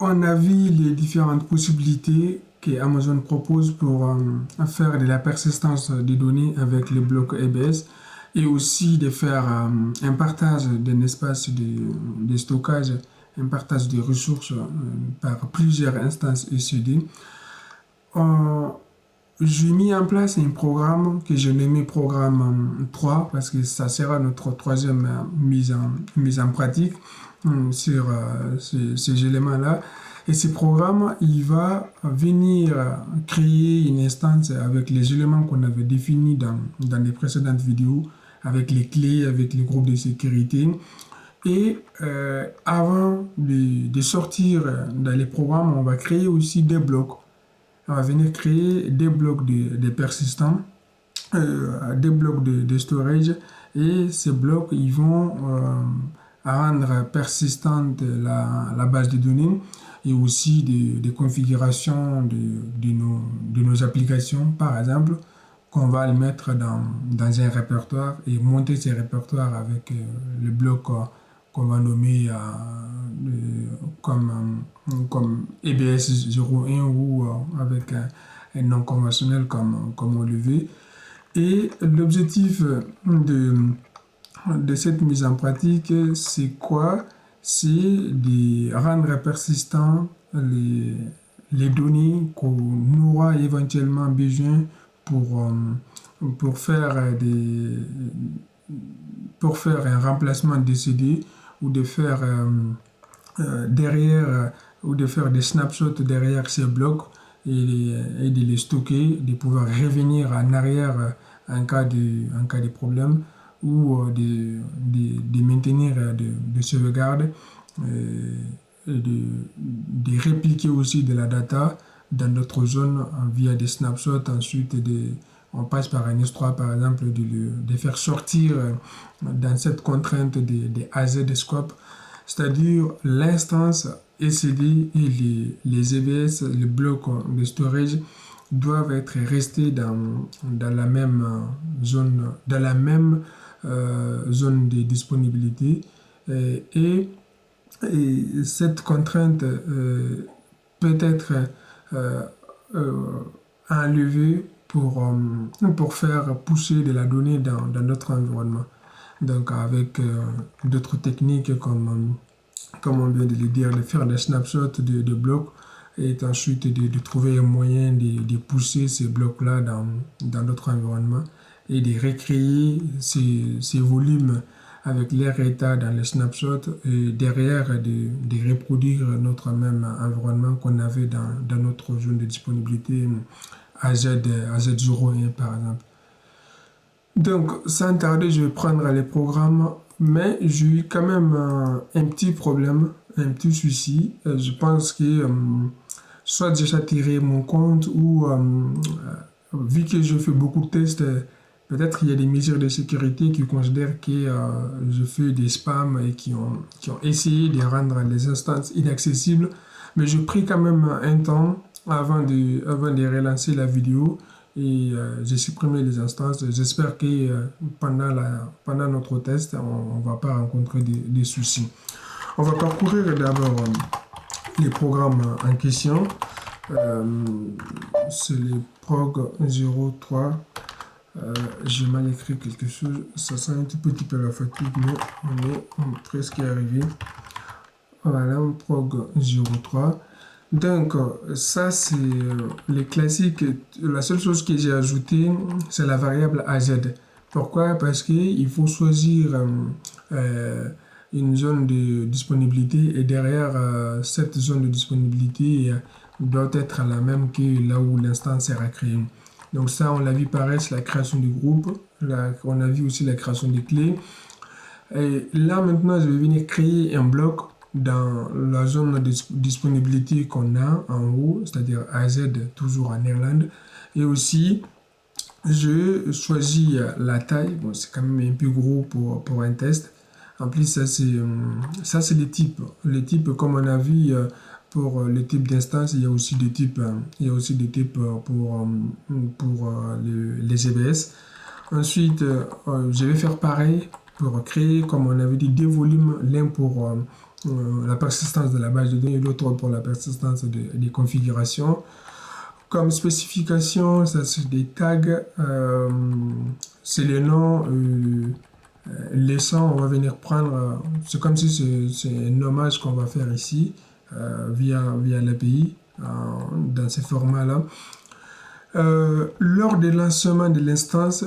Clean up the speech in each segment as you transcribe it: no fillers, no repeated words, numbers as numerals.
On a vu les différentes possibilités que Amazon propose pour faire de la persistance des données avec le bloc EBS et aussi de faire un partage d'un espace de stockage, un partage des ressources par plusieurs instances ECD. Euh, j'ai mis en place un programme que je nommé programme 3 parce que ça sera notre troisième mise en pratique sur ces éléments-là. Et ce programme, il va venir créer une instance avec les éléments qu'on avait définis dans les précédentes vidéos, avec les clés, avec les groupes de sécurité. Et avant de sortir dans les programmes, on va créer aussi des blocs. On va venir créer des blocs de persistants, des blocs de storage, et ces blocs ils vont rendre persistante la base de données et aussi des configurations de nos applications, par exemple, qu'on va le mettre dans un répertoire et monter ces répertoires avec le bloc qu'on va nommer comme EBS 01 ou avec un nom conventionnel comme on le veut. Et l'objectif de cette mise en pratique, c'est quoi? C'est de rendre persistant les données qu'on aura éventuellement besoin pour, pour faire pour faire un remplacement de CD ou de faire derrière ou de faire des snapshots derrière ces blocs et de les stocker, de pouvoir revenir en arrière en cas de problème ou de maintenir de sauvegarde et de répliquer aussi de la data dans d'autres zones via des snapshots. Ensuite, on passe par un S3 par exemple, de faire sortir dans cette contrainte des AZ scope, c'est-à-dire l'instance ECD et les EBS, les blocs de storage, doivent être restés dans la même zone de disponibilité. Et cette contrainte peut être euh, euh, enlevée pour faire pousser de la donnée dans notre environnement. Donc avec d'autres techniques comme on vient de le dire, de faire des snapshots de blocs et ensuite de trouver un moyen de pousser ces blocs-là dans notre environnement et de recréer ces volumes avec leur état dans les snapshots et derrière de reproduire notre même environnement qu'on avait dans notre zone de disponibilité AZ01 par exemple. Donc, sans tarder, je vais prendre les programmes, mais j'ai eu quand même un petit problème, un petit souci. Je pense que soit j'ai saturé mon compte ou vu que je fais beaucoup de tests, peut-être il y a des mesures de sécurité qui considèrent que je fais des spams et qui ont essayé de rendre les instances inaccessibles. Mais j'ai pris quand même un temps avant de relancer la vidéo et j'ai supprimé les instances. J'espère que pendant notre test, on ne va pas rencontrer des soucis. On va parcourir d'abord les programmes en question. C'est les prog 03. J'ai mal écrit quelque chose. Ça sent un tout petit peu la fatigue, mais on est presque arrivé. Voilà, prog 03. Donc, ça, c'est les classiques. La seule chose que j'ai ajoutée, c'est la variable AZ. Pourquoi? Parce qu'il faut choisir une zone de disponibilité et derrière cette zone de disponibilité doit être la même que là où l'instance sera créée. Donc ça, on l'a vu pareil, c'est la création du groupe. Là, on a vu aussi la création des clés. Et là, maintenant, je vais venir créer un bloc dans la zone de disponibilité qu'on a en haut, c'est-à-dire AZ, toujours en Irlande. Et aussi, je choisis la taille. Bon, c'est quand même un peu gros pour un test. En plus, ça, c'est les types. Les types, comme on a vu, pour le type d'instance, il y a aussi des types, pour les EBS. Ensuite, je vais faire pareil pour créer, comme on avait dit, deux volumes, l'un la persistance de la base de données et l'autre pour la persistance des configurations. Comme spécification, ça c'est des tags, c'est les noms laissant, on va venir prendre, c'est comme si c'est un nommage qu'on va faire ici via l'API dans ces formats-là. Lors du lancement de l'instance,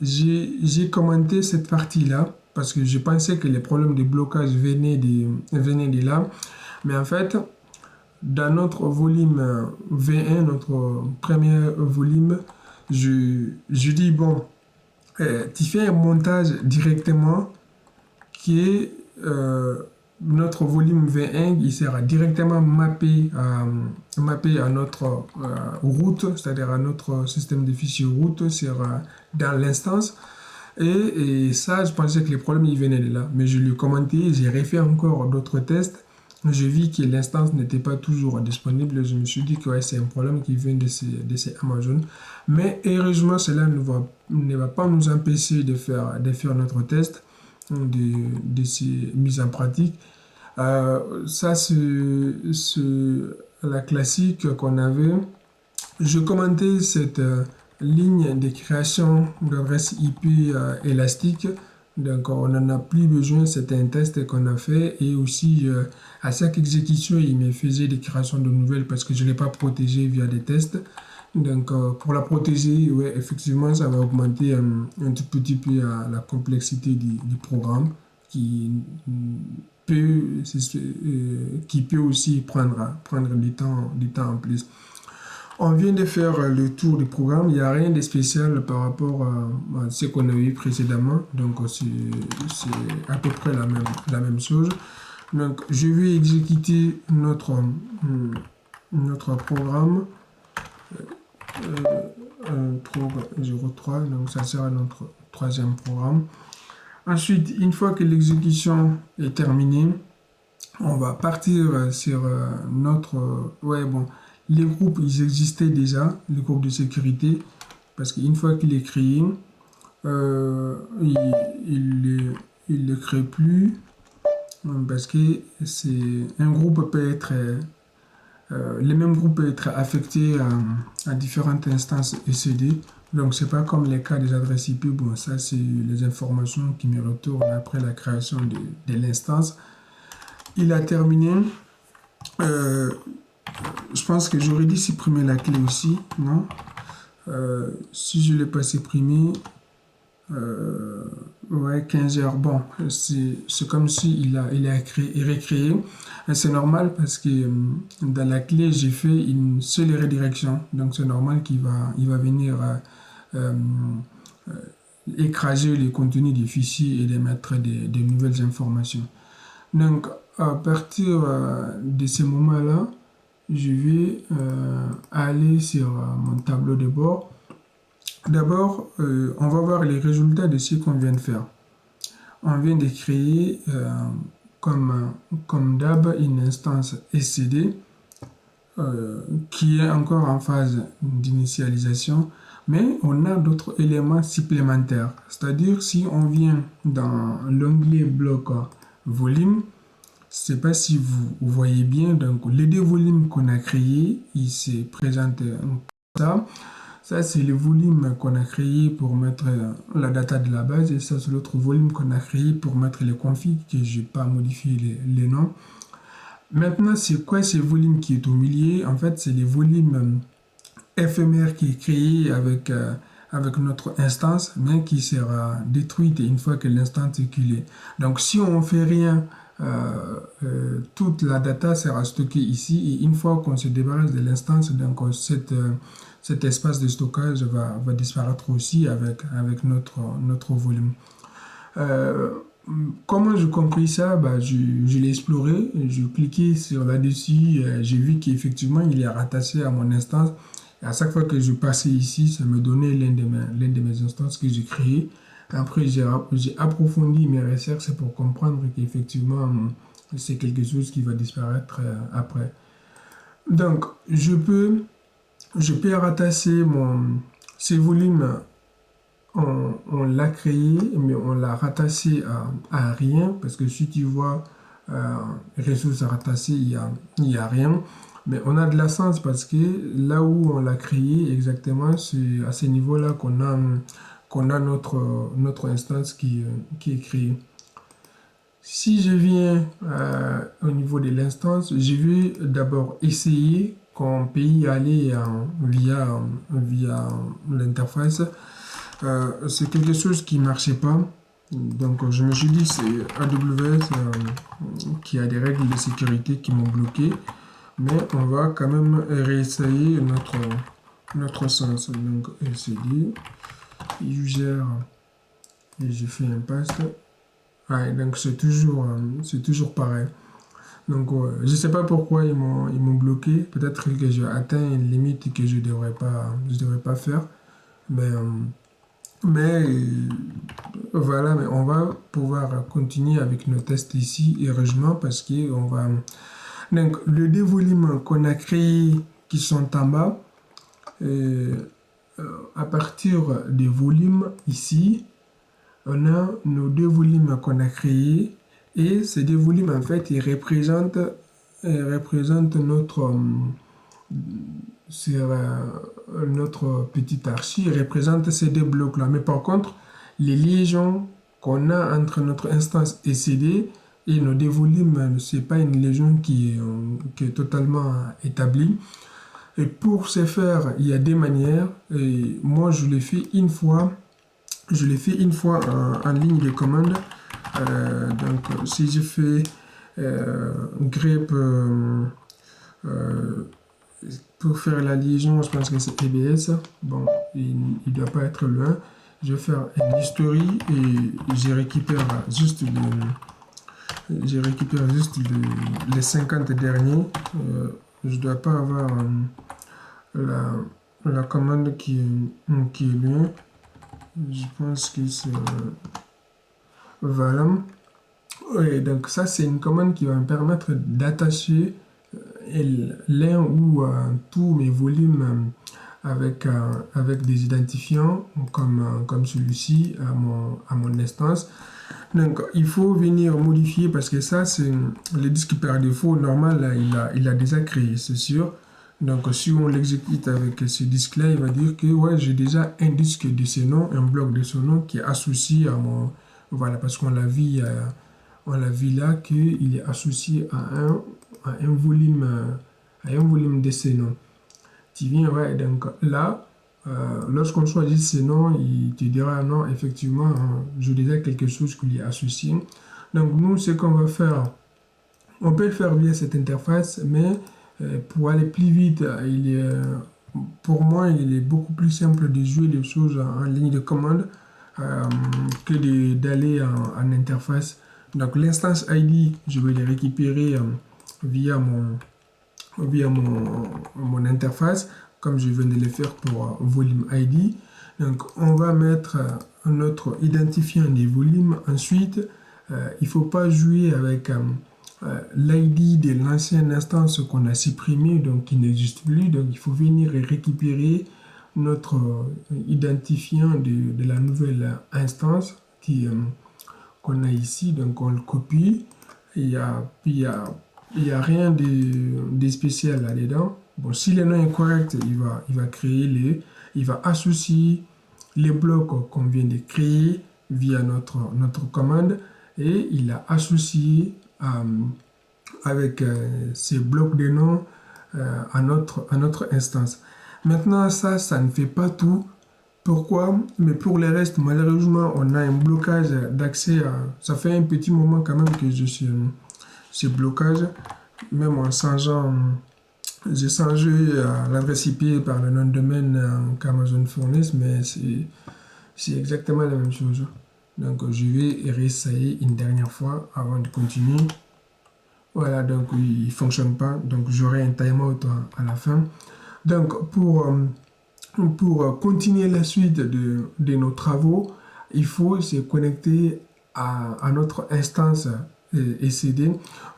j'ai commenté cette partie-là parce que je pensais que les problèmes de blocage venaient de là. Mais en fait, dans notre volume V1, notre premier volume, je dis, bon, tu fais un montage directement qui est notre volume V1, il sera directement mappé à notre route, c'est-à-dire à notre système de fichiers route, sera dans l'instance. Et ça, je pensais que les problèmes ils venaient de là. Mais je l'ai commenté, j'ai refait encore d'autres tests. Je vis que l'instance n'était pas toujours disponible. Je me suis dit que ouais, c'est un problème qui vient de ces Amazon. Mais heureusement, cela ne va pas nous empêcher de faire notre test, de ces mises en pratique. Ça, c'est la classique qu'on avait. Je commentais cette ligne de création d'adresse IP élastique. Donc, on n'en a plus besoin. C'était un test qu'on a fait. Et aussi, à chaque exécution, il me faisait des créations de nouvelles parce que je ne l'ai pas protégé via des tests. Donc, pour la protéger, ouais, effectivement, ça va augmenter un tout petit peu la complexité du programme qui peut aussi prendre du temps en plus. On vient de faire le tour du programme. Il n'y a rien de spécial par rapport à ce qu'on a eu précédemment. Donc, c'est à peu près la même chose. Donc, je vais exécuter notre programme. 03, donc ça sera notre troisième programme. Ensuite, une fois que l'exécution est terminée, on va partir sur notre... ouais, bon, les groupes, ils existaient déjà, les groupes de sécurité, parce qu'une fois qu'il est créé, il ne crée plus, parce que un groupe peut être... les mêmes groupes peuvent être affectés à différentes instances ECD. Donc, c'est pas comme les cas des adresses IP. Bon, ça, c'est les informations qui me retournent après la création de l'instance. Il a terminé. Je pense que j'aurais dû supprimer la clé aussi, non? Si je ne l'ai pas supprimé, ouais, 15 heures. Bon, c'est comme si il a recréé. C'est normal parce que dans la clé, j'ai fait une seule redirection. Donc, c'est normal qu'il va venir écraser les contenus des fichiers et de mettre des nouvelles informations. Donc, à partir de ce moment-là, je vais aller sur mon tableau de bord. D'abord, on va voir les résultats de ce qu'on vient de faire. On vient de créer, comme d'hab, une instance SCD qui est encore en phase d'initialisation, mais on a d'autres éléments supplémentaires. C'est-à-dire, si on vient dans l'onglet bloc volume, je ne sais pas si vous voyez bien, donc les deux volumes qu'on a créés, ils se présentent comme ça. Ça, c'est le volume qu'on a créé pour mettre la data de la base. Et ça, c'est l'autre volume qu'on a créé pour mettre les configs, que je n'ai pas modifié les noms. Maintenant, c'est quoi ce volume qui est au milieu? En fait, c'est les volumes éphémères qui est créé avec notre instance, mais qui sera détruite une fois que l'instance est culée. Donc, si on ne fait rien, toute la data sera stockée ici. Et une fois qu'on se débarrasse de l'instance, donc cet espace de stockage va disparaître aussi avec notre volume. Comment j'ai compris ça? Je l'ai exploré, j'ai cliqué sur là-dessus, j'ai vu qu'effectivement il est rattaché à mon instance. Et à chaque fois que je passais ici, ça me donnait l'une de mes instances que j'ai créées. Après, j'ai approfondi mes recherches pour comprendre qu'effectivement, c'est quelque chose qui va disparaître après. Donc, je peux rattacher ces volumes, on l'a créé, mais on l'a rattaché à rien, parce que si tu vois ressources rattachées, il y a rien. Mais on a de la chance parce que là où on l'a créé exactement, c'est à ce niveau-là qu'on a notre instance qui est créée. Si je viens au niveau de l'instance, je vais d'abord essayer qu'on peut y aller via l'interface. C'est quelque chose qui ne marchait pas. Donc je me suis dit c'est AWS qui a des règles de sécurité qui m'ont bloqué. Mais on va quand même réessayer notre sens. Donc essayer, user, et j'ai fait un paste. Ouais, donc c'est toujours pareil. Donc je sais pas pourquoi ils m'ont bloqué. Peut-être que j'ai atteint une limite que je devrais pas faire. Mais voilà, mais on va pouvoir continuer avec nos tests ici, heureusement, parce que on va. Donc les deux volumes qu'on a créés qui sont en bas, euh, à partir des volumes ici, on a nos deux volumes qu'on a créés et ces deux volumes en fait ils représentent notre petite archi, ils représentent ces deux blocs là. Mais par contre, les liaisons qu'on a entre notre instance et CD et nos deux volumes, c'est pas une liaison qui est totalement établie. Et pour ce faire, il y a des manières. Et moi, je l'ai fait une fois en ligne de commande. Donc, si je fais grep pour faire la liaison, je pense que c'est EBS. Bon, il ne doit pas être loin. Je vais faire une history et je récupère juste les 50 derniers. Je ne dois pas avoir la commande qui est loin. Je pense que c'est voilà. Et donc ça, c'est une commande qui va me permettre d'attacher l'un ou tous mes volumes avec des identifiants comme celui-ci à mon instance. Donc il faut venir modifier parce que ça, c'est le disque par défaut normal, là, il a déjà créé, c'est sûr. Donc si on l'exécute avec ce disque-là, il va dire que ouais, j'ai déjà un disque de ce nom, un bloc de ce nom qui est associé à mon. Voilà, parce qu'on l'a vu là qu'il est associé à un volume de ce nom. Tu viens, ouais, donc là, lorsqu'on choisit ce nom, il te dira non, effectivement, j'ai déjà quelque chose qui lui est associé. Donc nous, ce qu'on va faire, on peut le faire via cette interface, mais pour aller plus vite, pour moi, il est beaucoup plus simple de jouer les choses en ligne de commande que d'aller en interface. Donc l'instance ID, je vais les récupérer via mon interface, comme je viens de le faire pour volume ID. Donc on va mettre notre identifiant des volumes. Ensuite, il ne faut pas jouer avec l'ID de l'ancienne instance qu'on a supprimé, donc qui n'existe plus. Donc il faut venir récupérer notre identifiant de la nouvelle instance qu'on a ici. Donc on le copie. Il y a rien de spécial là-dedans. Bon, si le nom est correct, il va associer les blocs qu'on vient de créer via notre commande et il a associé avec ces blocs de nom à notre instance. Maintenant, ça ne fait pas tout. Pourquoi? Mais pour le reste, malheureusement, on a un blocage d'accès à. Ça fait un petit moment quand même que je suis ce blocage. Même en changeant, j'ai changé l'adresse IP par le nom de domaine qu'Amazon fournisse, mais c'est exactement la même chose. Donc, je vais réessayer une dernière fois avant de continuer. Voilà, donc il ne fonctionne pas. Donc, j'aurai un timeout à la fin. Donc, pour continuer la suite de nos travaux, il faut se connecter à notre instance ECD.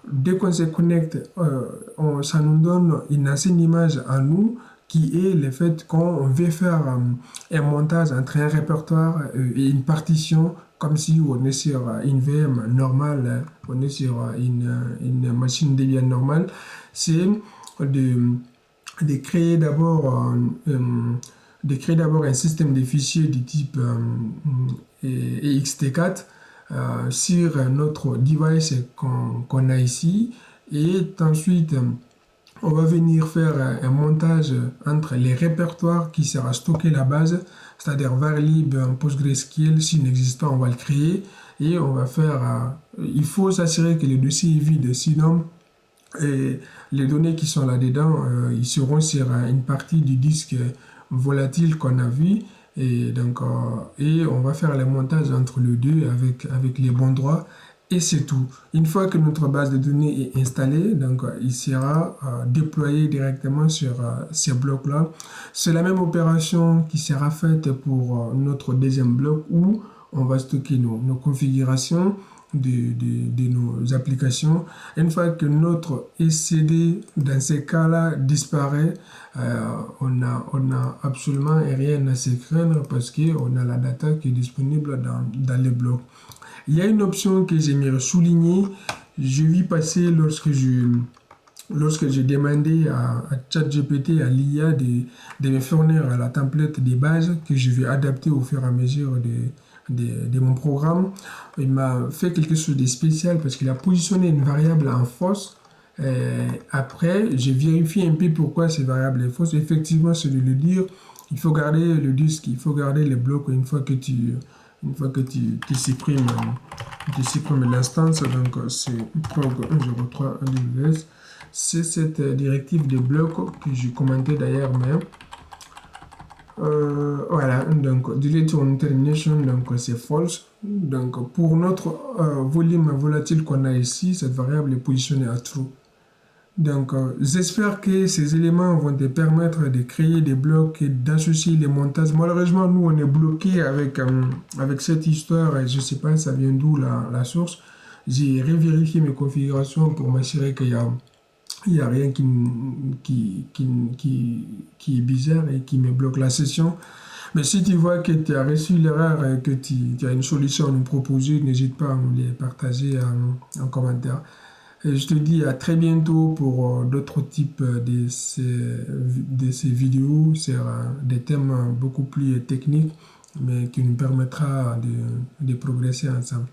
Dès qu'on se connecte, ça nous donne une ancienne image à nous qui est le fait qu'on veut faire un montage entre un répertoire et une partition comme si on est sur une VM normale, on est sur une machine Debian normale, c'est de, de créer d'abord un système de fichiers du type ext4 sur notre device qu'on a ici, et ensuite on va venir faire un montage entre les répertoires qui sera stocké la base, c'est-à-dire varlib, PostgreSQL, s'inexistant, on va le créer, et on va faire, il faut s'assurer que le dossier est vide, sinon et les données qui sont là-dedans, ils seront sur une partie du disque volatile qu'on a vu, et donc et on va faire le montage entre les deux avec les bons droits, et c'est tout. Une fois que notre base de données est installée, donc il sera déployé directement sur ces blocs-là. C'est la même opération qui sera faite pour notre deuxième bloc, où on va stocker nos configurations de nos applications. Une fois que notre SCD, dans ces cas-là, disparaît, on n'a absolument rien à se craindre, parce qu'on a la data qui est disponible dans les blocs. Il y a une option que j'aimerais souligner. Je vis passer lorsque j'ai demandé à ChatGPT, à l'IA, de me fournir la template des bases que je vais adapter au fur et à mesure de mon programme. Il m'a fait quelque chose de spécial parce qu'il a positionné une variable en fausse. Après, j'ai vérifié un peu pourquoi cette variable est fausse. Effectivement, c'est de le dire, il faut garder le disque, il faut garder les blocs une fois que tu supprimes l'instance. Donc, c'est prog 103 AWS. C'est cette directive de blocs que j'ai commenté d'ailleurs, mais voilà, donc delete on termination, donc c'est false. Donc pour notre volume volatile qu'on a ici, cette variable est positionnée à true. Donc j'espère que ces éléments vont te permettre de créer des blocs et d'associer les montages. Malheureusement, nous on est bloqué avec cette histoire, et je sais pas ça vient d'où la source. J'ai revérifié mes configurations pour m'assurer qu'il y a rien qui est bizarre et qui me bloque la session. Mais si tu vois que tu as reçu l'erreur et que tu as une solution à nous proposer, n'hésite pas à nous les partager en commentaire. Et je te dis à très bientôt pour d'autres types de ces vidéos sur des thèmes beaucoup plus techniques, mais qui nous permettra de progresser ensemble.